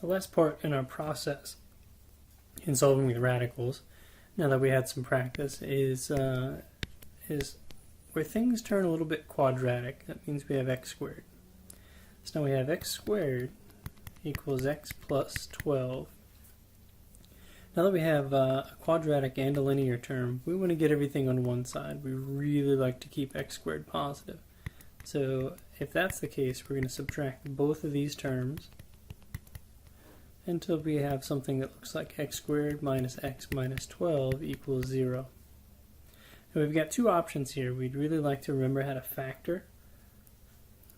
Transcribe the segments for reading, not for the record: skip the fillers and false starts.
The last part in our process in solving with radicals, now that we had some practice, is where things turn a little bit quadratic. That means we have x squared. So now we have x squared equals x plus 12. Now that we have a quadratic and a linear term, we want to get everything on one side. We really like to keep x squared positive. So if that's the case, we're going to subtract both of these terms until we have something that looks like x squared minus x minus 12 equals 0. Now we've got two options here. We'd really like to remember how to factor,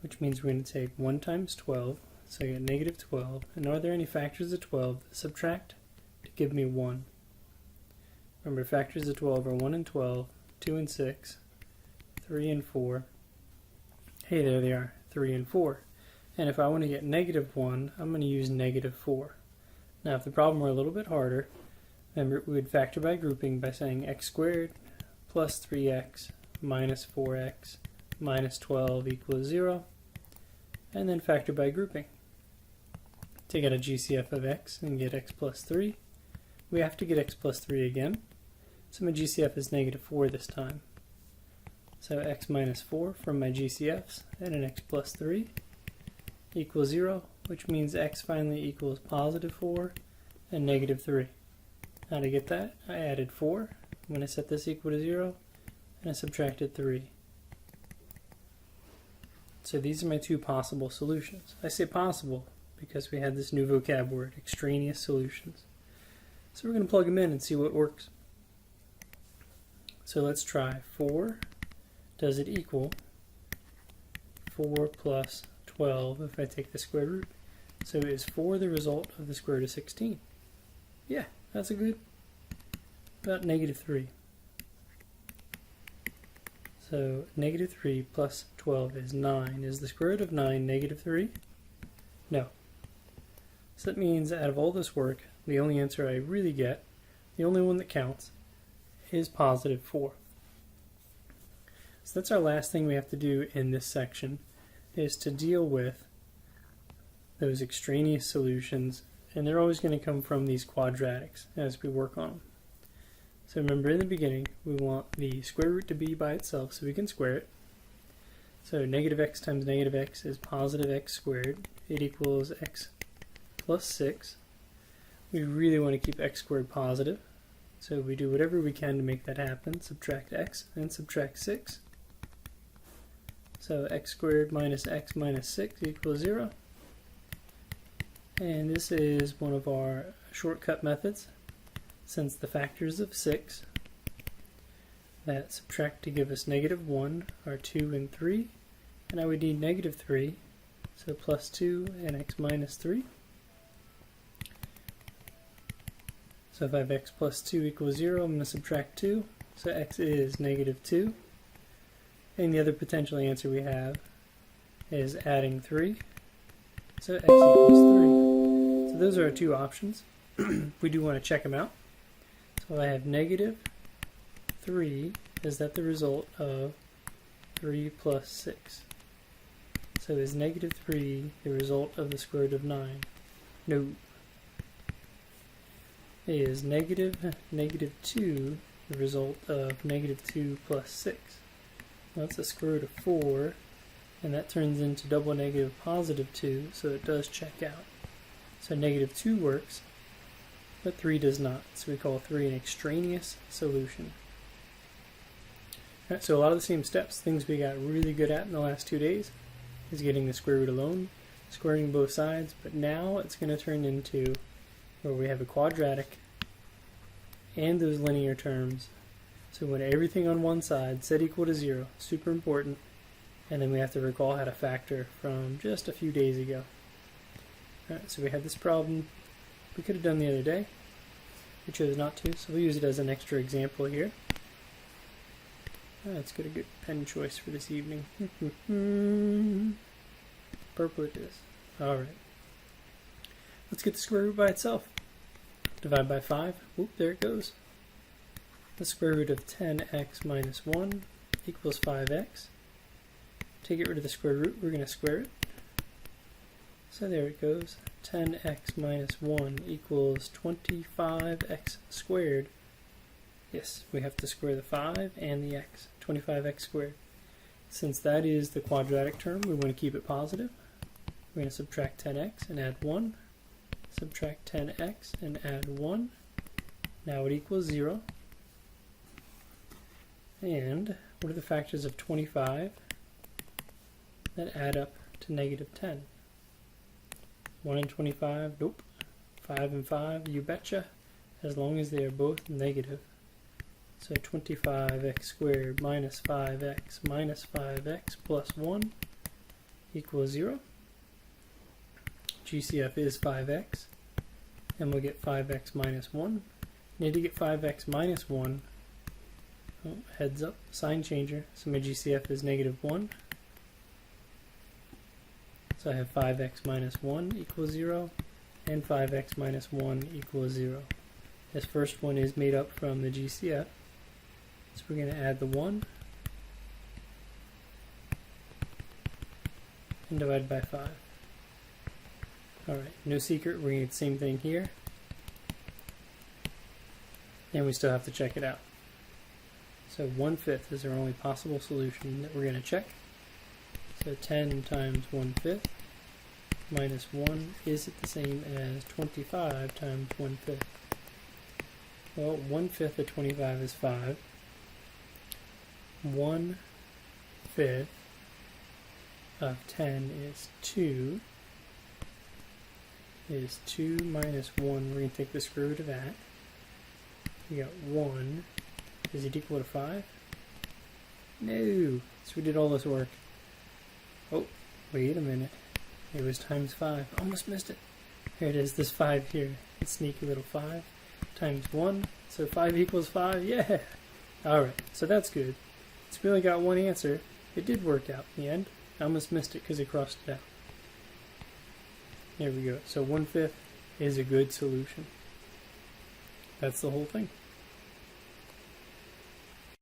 which means we're going to take 1 times 12, so I get negative 12. And are there any factors of 12 that subtract to give me 1? Remember, factors of 12 are 1 and 12, 2 and 6, 3 and 4. Hey, there they are, 3 and 4. And if I want to get negative 1, I'm going to use negative 4. Now, if the problem were a little bit harder, remember, we would factor by grouping by saying x squared plus 3x minus 4x minus 12 equals 0, and then factor by grouping. Take out a GCF of x and get x plus 3. We have to get x plus 3 again, so my GCF is negative 4 this time. So x minus 4 from my GCFs and an x plus 3 equals 0, which means x finally equals positive 4 and negative 3. How to get that? I added 4 when I set this equal to 0, and I subtracted 3. So these are my two possible solutions. I say possible because we had this new vocab word, extraneous solutions. So we're going to plug them in and see what works. So let's try 4. Does it equal 4 plus 12 if I take the square root? So is 4 the result of the square root of 16? Yeah, that's a good. About negative 3. So negative 3 plus 12 is 9. Is the square root of 9 negative 3? No. So that means out of all this work, the only answer I really get, the only one that counts, is positive 4. So that's our last thing we have to do in this section, is to deal with those extraneous solutions, and they're always going to come from these quadratics as we work on them. So remember, in the beginning, we want the square root to be by itself so we can square it. So negative x times negative x is positive x squared. It equals x plus 6. We really want to keep x squared positive, so we do whatever we can to make that happen. Subtract x and subtract 6. So x squared minus x minus 6 equals 0. And this is one of our shortcut methods, since the factors of 6 that subtract to give us negative 1 are 2 and 3, and I would need negative 3, so plus 2 and x minus 3. So if I have x plus 2 equals 0, I'm going to subtract 2, so x is negative 2. And the other potential answer we have is adding 3, so x equals 3. So those are our two options. We do want to check them out. So I have negative 3. Is that the result of 3 plus 6? So is negative 3 the result of the square root of 9? No. Is negative 2 the result of negative 2 plus 6? Well, that's the square root of 4, and that turns into double negative positive 2, so it does check out. So negative 2 works, but 3 does not. So we call 3 an extraneous solution. Alright, so a lot of the same steps, things we got really good at in the last 2 days, is getting the square root alone, squaring both sides, but now it's going to turn into where we have a quadratic and those linear terms. So when everything on one side set equal to 0, super important, and then we have to recall how to factor from just a few days ago. Alright, so we have this problem we could have done the other day. We chose not to, so we'll use it as an extra example here. Let's get a good pen choice for this evening. Purple it is. Alright. Let's get the square root by itself. Divide by 5. Whoop, there it goes. The square root of 10x minus 1 equals 5x. To get rid of the square root, we're going to square it. So there it goes. 10x minus 1 equals 25x squared. Yes, we have to square the 5 and the x. 25x squared. Since that is the quadratic term, we want to keep it positive. We're going to subtract 10x and add 1. Subtract 10x and add 1. Now it equals 0. And what are the factors of 25 that add up to negative 10? 1 and 25, nope. 5 and 5, you betcha, as long as they are both negative. So 25x squared minus 5x minus 5x plus 1 equals 0. GCF is 5x, and we'll get 5x minus 1. Need to get 5x minus 1. Oh, heads up, sign changer. So my GCF is negative 1. So I have 5x minus 1 equals 0, and 5x minus 1 equals 0. This first one is made up from the GCF. So we're going to add the 1 and divide by 5. Alright, no secret, we're going to get the same thing here. And we still have to check it out. So 1/5 is our only possible solution that we're going to check. So 10 times 1/5 minus 1, is it the same as 25 times 1/5? Well, 1/5 of 25 is 5. 1/5 of 10 is 2. Is 2 minus 1. We're going to take the square root of that. We got 1. Is it equal to 5? No! So we did all this work. Oh, wait a minute. It was times 5. Almost missed it. Here it is, this 5 here. It's sneaky little 5 times 1. So 5 equals 5. Yeah! Alright, so that's good. It's really got one answer. It did work out in the end. I almost missed it because I crossed it out. There we go. So 1/5 is a good solution. That's the whole thing.